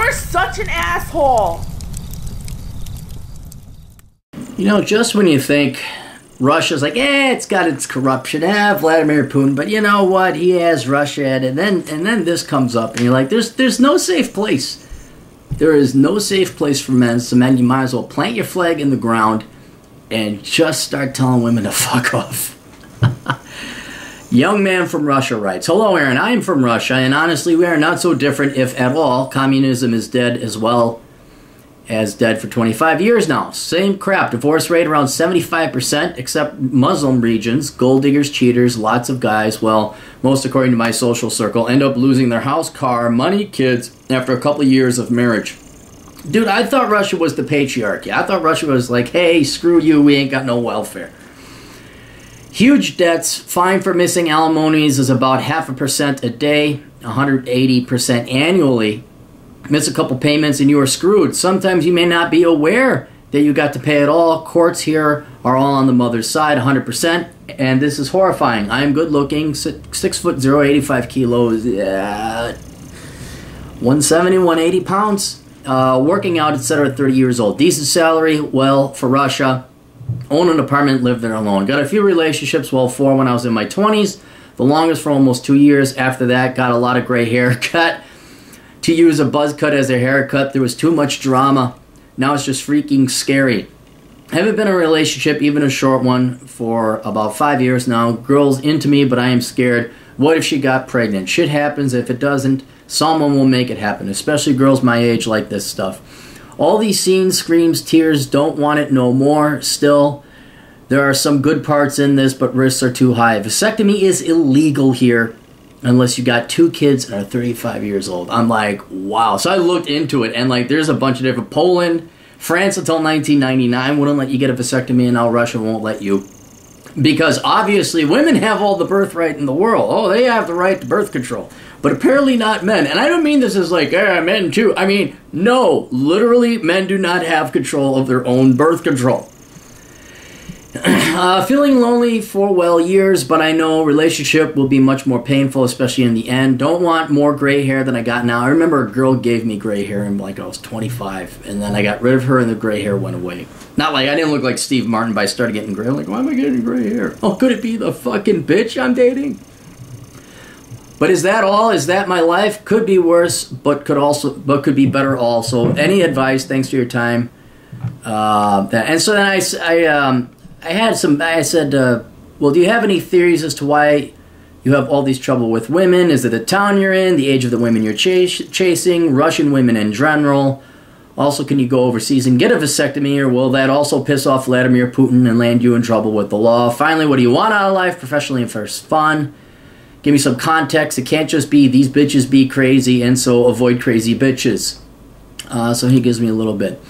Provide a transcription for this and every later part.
You're such an asshole. You know, just when you think Russia's like, it's got its corruption, Vladimir Putin, but you know what? He has Russia, and then this comes up, and you're like, there's no safe place. There is no safe place for men. So men, you might as well plant your flag in the ground and just start telling women to fuck off. Young man from Russia writes, hello, Aaron. I am from Russia, and honestly, we are not so different, if at all. Communism is dead as well as dead for 25 years now. Same crap. Divorce rate around 75%, except Muslim regions. Gold diggers, cheaters, lots of guys, well, most according to my social circle, end up losing their house, car, money, kids after a couple of years of marriage. Dude, I thought Russia was the patriarchy. I thought Russia was like, hey, screw you, we ain't got no welfare. Huge debts. Fine for missing alimonies is about 0.5% a day, 180% annually. Miss a couple payments and you are screwed. Sometimes you may not be aware that you got to pay it all. Courts here are all on the mother's side, 100%. And this is horrifying. I am good looking, 6'0", 85 kilos, 170, 180 pounds. Working out, etc., 30 years old. Decent salary, well, for Russia. Own an apartment, live there alone. Got a few relationships, well, 4 when I was in my 20s. The longest for almost 2 years. After that, got a lot of gray hair. Cut to use a buzz cut as a haircut. There was too much drama. Now it's just freaking scary. Haven't been in a relationship, even a short one, for about 5 years now. Girl's into me, but I am scared. What if she got pregnant? Shit happens. If it doesn't, someone will make it happen, especially girls my age like this stuff. All these scenes, screams, tears, don't want it no more. Still, there are some good parts in this, but risks are too high. Vasectomy is illegal here unless you got 2 kids and are 35 years old. I'm like, wow. So I looked into it, and like, there's a bunch of different. Poland, France until 1999 wouldn't let you get a vasectomy, and now Russia won't let you. Because obviously women have all the birthright in the world. Oh, they have the right to birth control. But apparently not men. And I don't mean this as like, men too. I mean, no, literally men do not have control of their own birth control. Feeling lonely for, well, years, but I know relationship will be much more painful, especially in the end. Don't want more gray hair than I got now. I remember a girl gave me gray hair and like I was 25, and then I got rid of her and the gray hair went away. Not like I didn't look like Steve Martin, but I started getting gray. I'm like, why am I getting gray hair? Oh, could it be the fucking bitch I'm dating? But is that all? Is that my life? Could be worse, but could be better also. Any advice? Thanks for your time. And so then I said, well, do you have any theories as to why you have all these trouble with women? Is it the town you're in, the age of the women you're chasing, Russian women in general? Also, can you go overseas and get a vasectomy, or will that also piss off Vladimir Putin and land you in trouble with the law? Finally, what do you want out of life, professionally and for fun? Give me some context. It can't just be these bitches be crazy, and so avoid crazy bitches. So he gives me a little bit.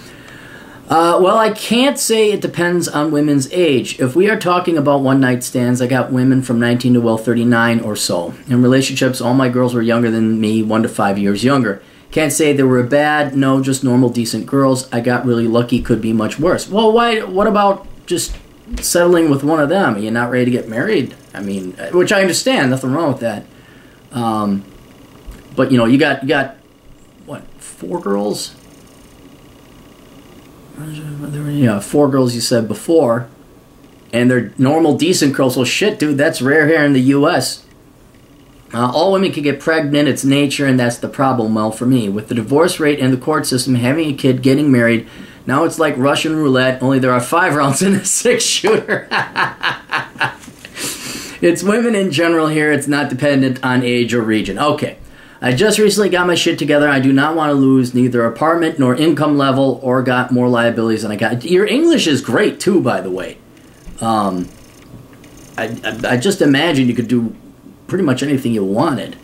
Well, I can't say it depends on women's age. If we are talking about one-night stands, I got women from 19 to, well, 39 or so. In relationships, all my girls were younger than me, 1 to 5 years younger. Can't say they were bad. No, just normal, decent girls. I got really lucky. Could be much worse. Well, why? What about just settling with one of them? Are you not ready to get married? I mean, which I understand. Nothing wrong with that. But, you know, you got what, 4 girls? Yeah, 4 girls you said before. And they're normal, decent girls. Well, shit, dude, that's rare here in the U.S. All women can get pregnant. It's nature, and that's the problem. Well, for me, with the divorce rate and the court system, having a kid, getting married, now it's like Russian roulette, only there are 5 rounds in a 6-shooter. It's women in general here. It's not dependent on age or region. Okay. I just recently got my shit together. I do not want to lose neither apartment nor income level or got more liabilities than I got. Your English is great, too, by the way. I just imagined you could do pretty much anything you wanted.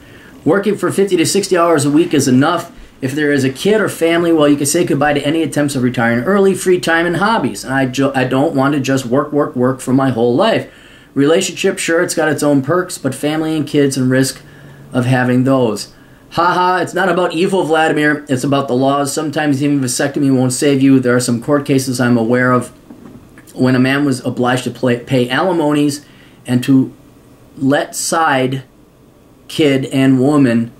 Working for 50 to 60 hours a week is enough. If there is a kid or family, well, you can say goodbye to any attempts of retiring early, free time, and hobbies. And I don't want to just work for my whole life. Relationship, sure, it's got its own perks, but family and kids and risk of having those. Haha, it's not about evil, Vladimir. It's about the laws. Sometimes even vasectomy won't save you. There are some court cases I'm aware of when a man was obliged to pay alimonies and to let side kid and woman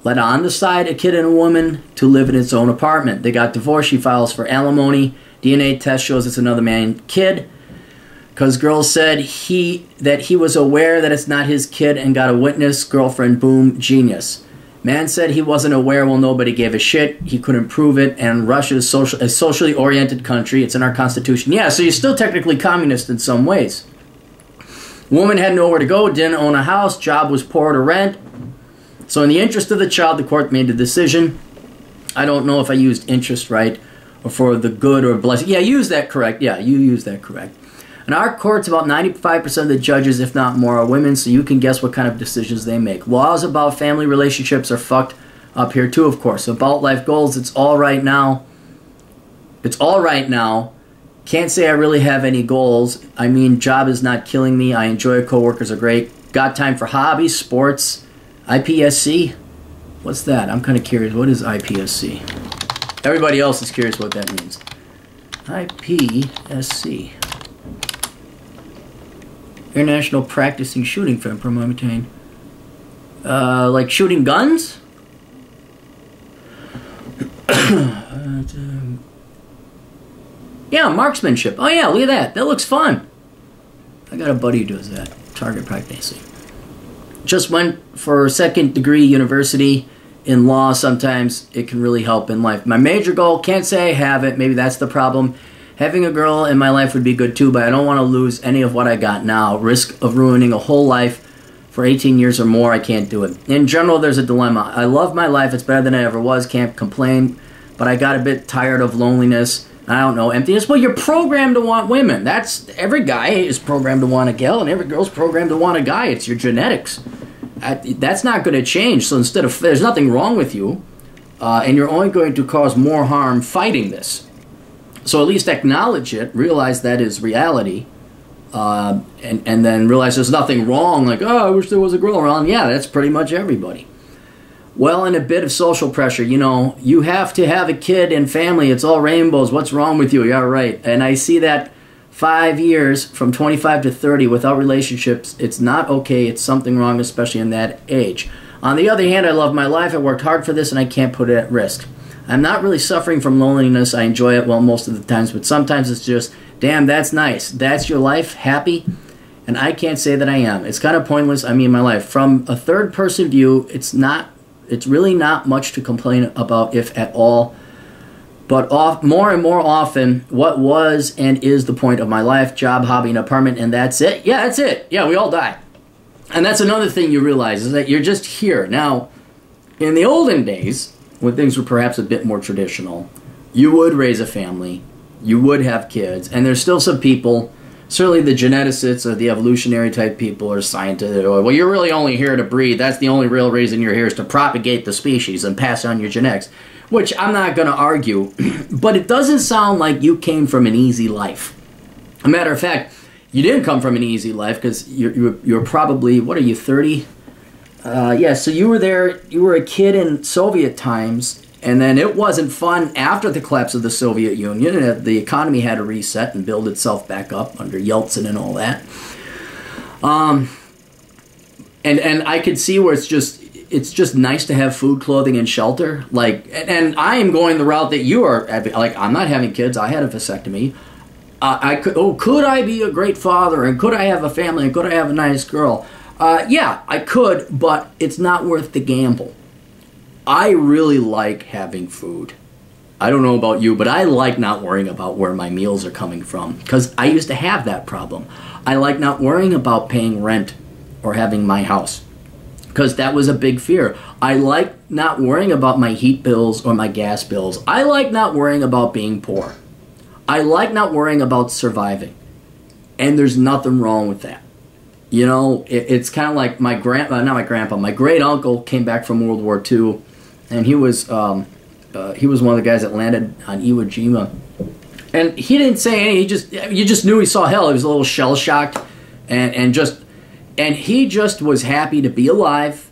let on the side a kid and a woman to live in its own apartment. They got divorced. She files for alimony. DNA test shows it's another man's kid. Because girl said that he was aware that it's not his kid and got a witness. Girlfriend, boom, genius. Man said he wasn't aware, well, nobody gave a shit. He couldn't prove it, and Russia is a socially oriented country. It's in our constitution. Yeah, so you're still technically communist in some ways. Woman had nowhere to go, didn't own a house, job was poor to rent. So in the interest of the child, the court made the decision. I don't know if I used interest right, or for the good or blessing. Yeah, use that correct. Yeah, you use that correct. In our courts, about 95% of the judges, if not more, are women, so you can guess what kind of decisions they make. Laws about family relationships are fucked up here too, of course. About life goals, it's all right now. It's all right now. Can't say I really have any goals. I mean, job is not killing me. I enjoy it. Coworkers are great. Got time for hobbies, sports, IPSC. What's that? I'm kind of curious. What is IPSC? Everybody else is curious what that means. IPSC. International Practicing Shooting Film promoting. Like shooting guns? Yeah, marksmanship. Oh yeah, look at that. That looks fun. I got a buddy who does that. Target practicing. Just went for second degree university in law. Sometimes it can really help in life. My major goal, can't say I have it. Maybe that's the problem. Having a girl in my life would be good too, but I don't want to lose any of what I got now. Risk of ruining a whole life for 18 years or more, I can't do it. In general, there's a dilemma. I love my life. It's better than I ever was. Can't complain. But I got a bit tired of loneliness. I don't know, emptiness. Well, you're programmed to want women. That's every guy is programmed to want a gal, and every girl's programmed to want a guy. It's your genetics. That's not going to change. So instead of, there's nothing wrong with you, and you're only going to cause more harm fighting this. So at least acknowledge it, realize that is reality, and then realize there's nothing wrong, like, oh, I wish there was a girl around. Yeah, that's pretty much everybody. Well, and a bit of social pressure, you know, you have to have a kid and family. It's all rainbows. What's wrong with you? Yeah, right. And I see that 5 years from 25 to 30 without relationships, it's not okay. It's something wrong, especially in that age. On the other hand, I love my life. I worked hard for this, and I can't put it at risk. I'm not really suffering from loneliness. I enjoy it, well, most of the times, but sometimes it's just, damn, that's nice. That's your life, happy? And I can't say that I am. It's kind of pointless. I mean, my life. From a third-person view, it's really not much to complain about, if at all. But more and more often, what was and is the point of my life, job, hobby, and apartment, and that's it? Yeah, that's it. Yeah, we all die. And that's another thing you realize, is that you're just here. Now, in the olden days, when things were perhaps a bit more traditional, you would raise a family, you would have kids, and there's still some people, certainly the geneticists or the evolutionary type people or scientists, or, well, you're really only here to breed. That's the only real reason you're here, is to propagate the species and pass on your genetics, which I'm not going to argue, but it doesn't sound like you came from an easy life. A matter of fact, you didn't come from an easy life, because you're probably, what are you, 30? Yeah, so you were there, you were a kid in Soviet times, and then it wasn't fun after the collapse of the Soviet Union. The economy had to reset and build itself back up under Yeltsin and all that. And I could see where it's just nice to have food, clothing, and shelter. Like, and I am going the route that you are. Like, I'm not having kids. I had a vasectomy. Could I be a great father, and could I have a family, and could I have a nice girl? Yeah, I could, but it's not worth the gamble. I really like having food. I don't know about you, but I like not worrying about where my meals are coming from, because I used to have that problem. I like not worrying about paying rent or having my house, because that was a big fear. I like not worrying about my heat bills or my gas bills. I like not worrying about being poor. I like not worrying about surviving, and there's nothing wrong with that. You know, it's kind of like my great uncle came back from World War II, and he was one of the guys that landed on Iwo Jima, and he didn't say anything. You just knew he saw hell. He was a little shell shocked, and he just was happy to be alive,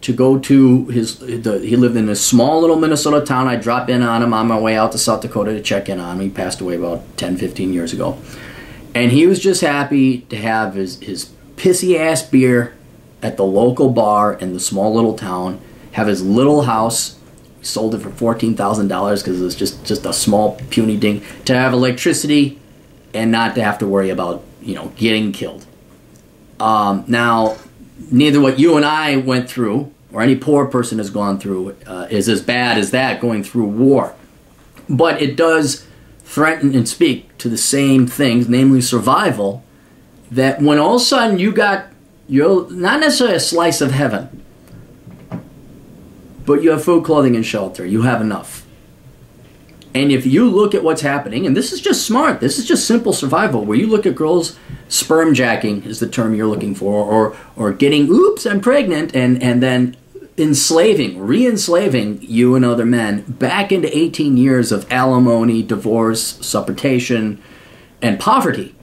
to go to he lived in this small little Minnesota town. I dropped in on him on my way out to South Dakota to check in on him. He passed away about 10, 15 years ago. And he was just happy to have his pissy-ass beer at the local bar in the small little town. have his little house. He sold it for $14,000 because it was just a small puny ding, to have electricity and not to have to worry about, you know, getting killed. Now, neither what you and I went through or any poor person has gone through is as bad as that, going through war. But it does threaten and speak to the same things, namely survival, that when all of a sudden you're not necessarily a slice of heaven, but you have food, clothing, and shelter. You have enough. And if you look at what's happening, and this is just smart, this is just simple survival, where you look at girls, spermjacking is the term you're looking for, or getting, oops, I'm pregnant, and then re-enslaving you and other men back into 18 years of alimony, divorce, supportation, and poverty.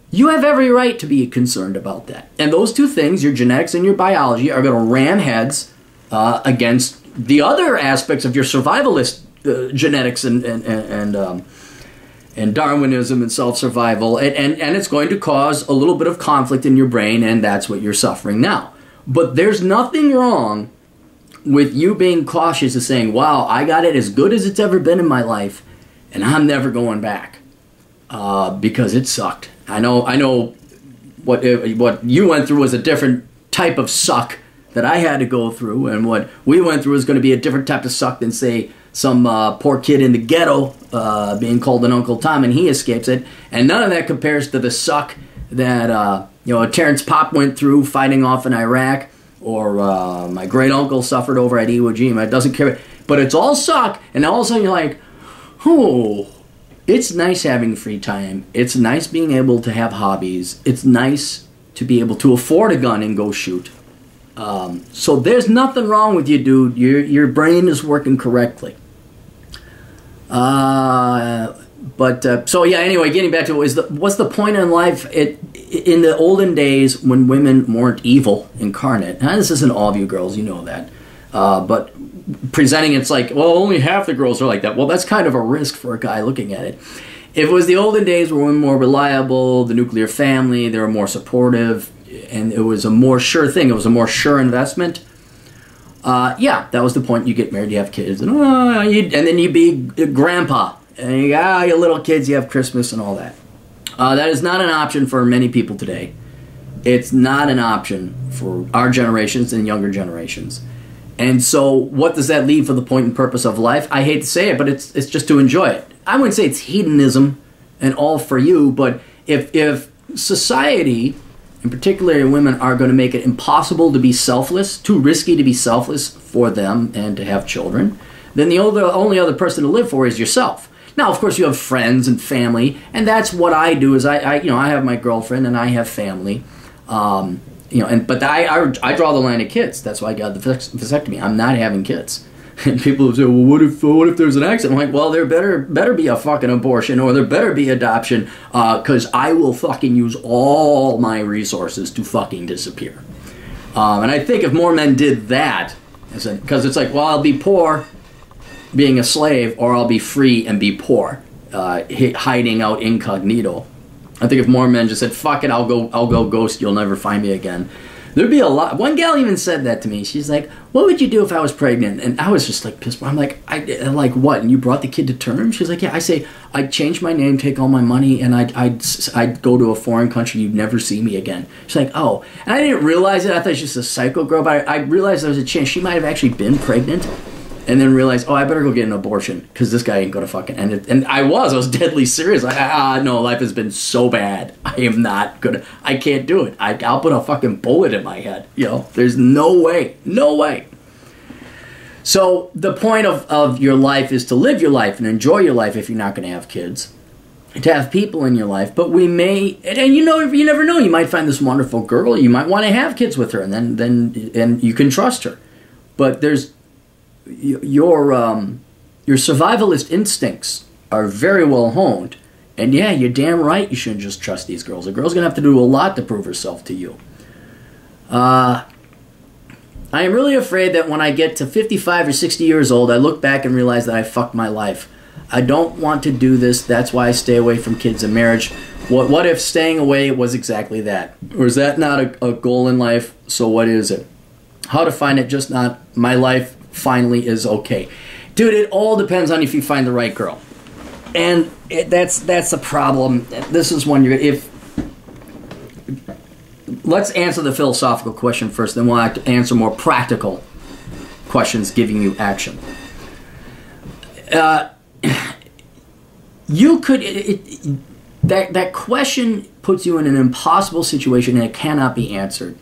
You have every right to be concerned about that. And those two things, your genetics and your biology, are going to ram heads against the other aspects of your survivalist genetics and Darwinism and self-survival, and it's going to cause a little bit of conflict in your brain, and that's what you're suffering now. But there's nothing wrong with you being cautious of saying, wow, I got it as good as it's ever been in my life, and I'm never going back, because it sucked. I know what you went through was a different type of suck that I had to go through, and what we went through is going to be a different type of suck than, say, some poor kid in the ghetto being called an Uncle Tom, and he escapes it. And none of that compares to the suck that Terrence Pop went through fighting off in Iraq, or my great uncle suffered over at Iwo Jima. It doesn't care, but it's all suck. And all of a sudden you're like, oh, it's nice having free time. It's nice being able to have hobbies. It's nice to be able to afford a gun and go shoot. So there's nothing wrong with you, dude. Your brain is working correctly. So yeah, anyway, getting back to what's the point in life? In the olden days when women weren't evil incarnate, and this isn't all of you girls, you know that, but presenting it's like, well, only half the girls are like that. Well, that's kind of a risk for a guy looking at it. If it was the olden days where women were more reliable, the nuclear family, they were more supportive, and it was a more sure thing, it was a more sure investment, yeah, that was the point. You get married, you have kids, and then you be a grandpa, and you got your little kids, you have Christmas and all that. That is not an option for many people today. It's not an option for our generations and younger generations. And so what does that leave for the point and purpose of life? I hate to say it, but it's just to enjoy it. I wouldn't say it's hedonism and all for you, but if society, and particularly women, are going to make it impossible to be selfless, too risky to be selfless for them and to have children, then the only other person to live for is yourself. Now, of course, you have friends and family, and that's what I do. Is I have my girlfriend and I have family, but I draw the line at kids. That's why I got the vasectomy. I'm not having kids. And people say, well, what if there's an accident? I'm like, well, there better be a fucking abortion, or there better be adoption, because I will fucking use all my resources to fucking disappear. And I think if more men did that, because it's like, well, I'll be poor being a slave, or I'll be free and be poor, hiding out incognito. I think if more men just said, fuck it, I'll go ghost, you'll never find me again, there'd be a lot. One gal even said that to me. She's like, what would you do if I was pregnant? And I was just like pissed. I'm like, like what? And you brought the kid to terms? She's like, yeah. I say, I'd change my name, take all my money, and I'd go to a foreign country. You'd never see me again. She's like, oh. And I didn't realize it. I thought she was just a psycho girl, but I realized there was a chance she might have actually been pregnant, and then realized, oh, I better go get an abortion, because this guy ain't going to fucking end it. And I was deadly serious. No, life has been so bad. I am not going to, I can't do it. I'll put a fucking bullet in my head. There's no way. No way. So the point of your life is to live your life and enjoy your life if you're not going to have kids. To have people in your life. But we may, and you never know, you might find this wonderful girl, you might want to have kids with her, and then you can trust her. But there's, your survivalist instincts are very well honed, and yeah, you're damn right you shouldn't just trust these girls. A girl's gonna have to do a lot to prove herself to you. I am really afraid that when I get to 55 or 60 years old, I look back and realize that I fucked my life. I don't want to do this. That's why I stay away from kids and marriage. What if staying away was exactly that? Or is that not a goal in life? So what is it? How to find it, just not my life finally is okay. Dude, it all depends on if you find the right girl. And that's the problem. This is when let's answer the philosophical question first, then we'll answer more practical questions giving you action. You could... That question puts you in an impossible situation and it cannot be answered.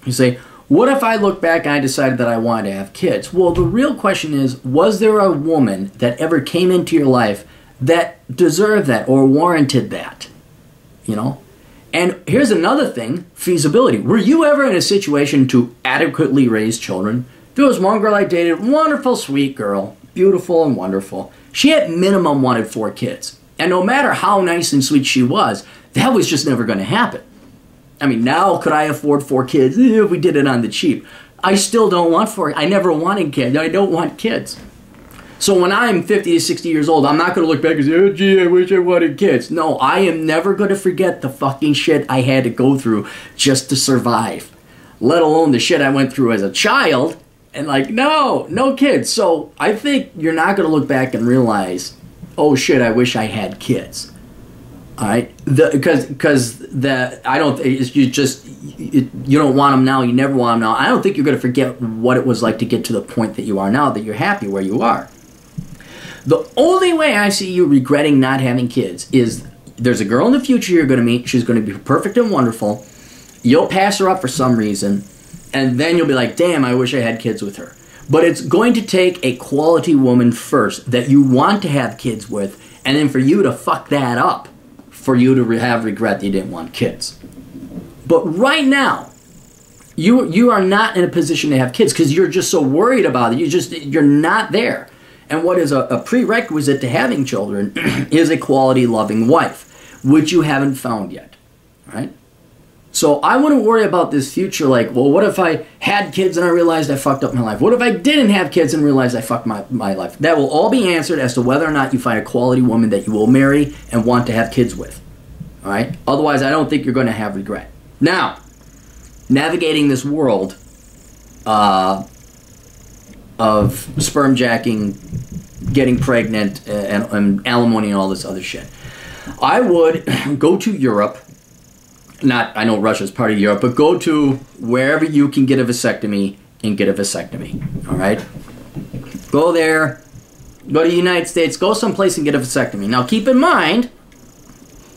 You say, what if I look back and I decided that I wanted to have kids? Well, the real question is, was there a woman that ever came into your life that deserved that or warranted that? You know? And here's another thing, feasibility. Were you ever in a situation to adequately raise children? There was one girl I dated, wonderful, sweet girl, beautiful and wonderful. She at minimum wanted 4 kids. And no matter how nice and sweet she was, that was just never going to happen. I mean, now could I afford 4 kids? If we did it on the cheap. I still don't want 4. I never wanted kids. I don't want kids. So when I'm 50 to 60 years old, I'm not going to look back and say, oh, gee, I wish I wanted kids. No, I am never going to forget the fucking shit I had to go through just to survive. Let alone the shit I went through as a child. And like, no kids. So I think you're not going to look back and realize, oh shit, I wish I had kids. All right, because I don't. It's you don't want them now. You never want them now. I don't think you're going to forget what it was like to get to the point that you are now. That you're happy where you are. The only way I see you regretting not having kids is there's a girl in the future you're going to meet. She's going to be perfect and wonderful. You'll pass her up for some reason, and then you'll be like, damn, I wish I had kids with her. But it's going to take a quality woman first that you want to have kids with, and then for you to fuck that up, for you to have regret that you didn't want kids. But right now, you are not in a position to have kids because you're just so worried about it. You're not there. And what is a prerequisite to having children is a quality, loving wife, which you haven't found yet, right? So I wouldn't worry about this future like, well, what if I had kids and I realized I fucked up my life? What if I didn't have kids and realized I fucked my life? That will all be answered as to whether or not you find a quality woman that you will marry and want to have kids with. All right? Otherwise, I don't think you're going to have regret. Now, navigating this world of spermjacking, getting pregnant, and alimony and all this other shit, I would go to Europe. I know Russia's part of Europe, but go to wherever you can get a vasectomy and get a vasectomy, all right? Go there, go to the United States, go someplace and get a vasectomy. Now, keep in mind,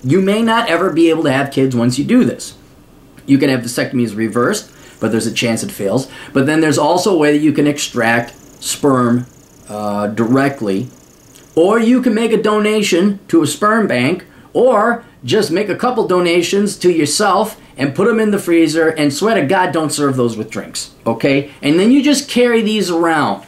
you may not ever be able to have kids once you do this. You can have vasectomies reversed, but there's a chance it fails. But then there's also a way that you can extract sperm directly, or you can make a donation to a sperm bank, or just make a couple donations to yourself and put them in the freezer and swear to God don't serve those with drinks, okay? And then you just carry these around.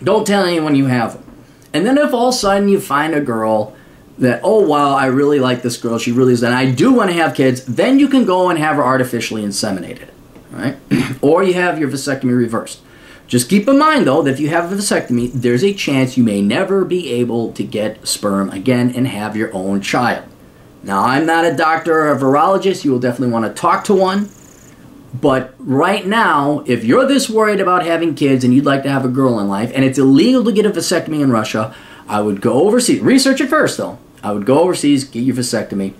Don't tell anyone you have them. And then if all of a sudden you find a girl that, oh wow, I really like this girl, she really is, and I do want to have kids, then you can go and have her artificially inseminated, right? Or you have your vasectomy reversed. Just keep in mind, though, that if you have a vasectomy, there's a chance you may never be able to get sperm again and have your own child. Now, I'm not a doctor or a virologist. You will definitely want to talk to one. But right now, if you're this worried about having kids and you'd like to have a girl in life, and it's illegal to get a vasectomy in Russia, I would go overseas. Research it first, though. I would go overseas, get your vasectomy,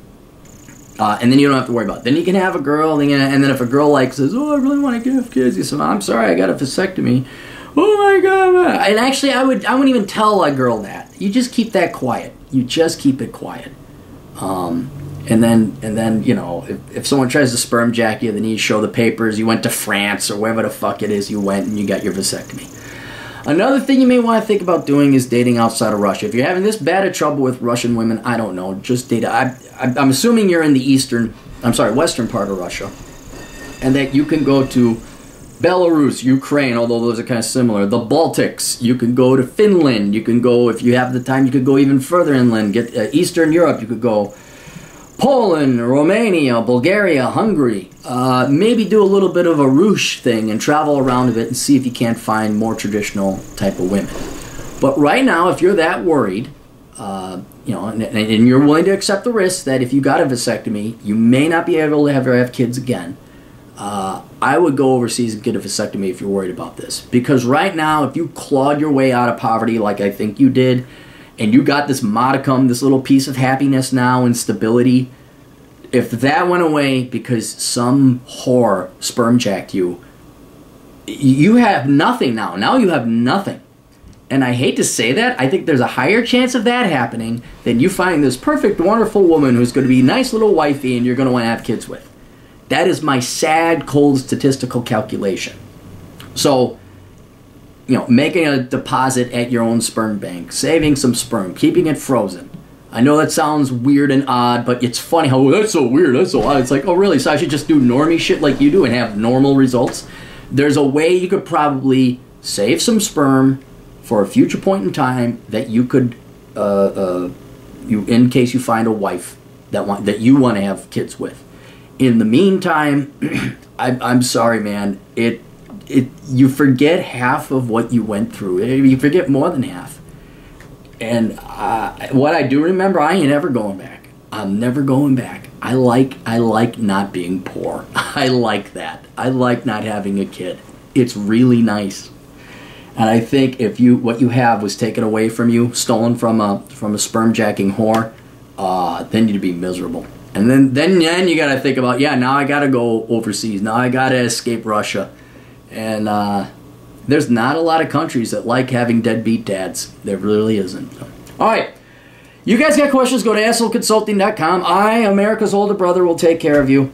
and then you don't have to worry about it. Then you can have a girl, and then if a girl says, oh, I really want to have kids, you say, I'm sorry, I got a vasectomy. Oh my God. And actually, I wouldn't even tell a girl that. You just keep that quiet. You just keep it quiet. And then you know, if someone tries to sperm jack you, then you show the papers, you went to France or wherever the fuck it is you went and you got your vasectomy. Another thing you may want to think about doing is dating outside of Russia. If you're having this bad of trouble with Russian women, I don't know, just date. I'm assuming you're in the western part of Russia, and that you can go to Belarus, Ukraine, although those are kind of similar. The Baltics, you can go to Finland, you can go, if you have the time, you could go even further inland, get Eastern Europe, you could go Poland, Romania, Bulgaria, Hungary. Maybe do a little bit of a ruche thing and travel around a bit and see if you can't find more traditional type of women. But right now, if you're that worried, you know, and you're willing to accept the risk that if you got a vasectomy, you may not be able to have kids again, I would go overseas and get a vasectomy if you're worried about this. Because right now, if you clawed your way out of poverty like I think you did, and you got this modicum, this little piece of happiness now and stability, if that went away because some whore sperm jacked you, you have nothing now. Now you have nothing. And I hate to say that. I think there's a higher chance of that happening than you finding this perfect, wonderful woman who's going to be a nice little wifey and you're going to want to have kids with. That is my sad, cold statistical calculation. So, you know, making a deposit at your own sperm bank, saving some sperm, keeping it frozen. I know that sounds weird and odd, but it's funny how, oh, that's so weird, that's so odd. It's like, oh, really? So I should just do normie shit like you do and have normal results? There's a way you could probably save some sperm for a future point in time that you could, in case you find a wife that you want to have kids with. In the meantime, I'm sorry, man. You forget half of what you went through. You forget more than half. And what I do remember, I ain't ever going back. I'm never going back. I like not being poor. I like that. I like not having a kid. It's really nice. And I think if what you have was taken away from you, stolen from a sperm jacking whore, then you'd be miserable. And then you got to think about, yeah, now I got to go overseas. Now I got to escape Russia. And there's not a lot of countries that like having deadbeat dads. There really isn't. All right. You guys got questions, go to assholeconsulting.com. I, America's older brother, will take care of you.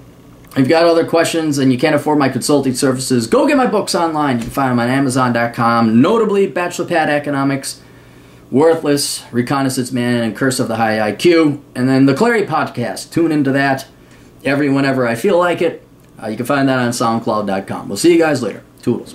If you've got other questions and you can't afford my consulting services, go get my books online. You can find them on Amazon.com. Notably, Bachelor Pad Economics, Worthless, Reconnaissance Man, and Curse of the High IQ. And then the Clary Podcast. Tune into that whenever I feel like it. You can find that on SoundCloud.com. We'll see you guys later. Toodles.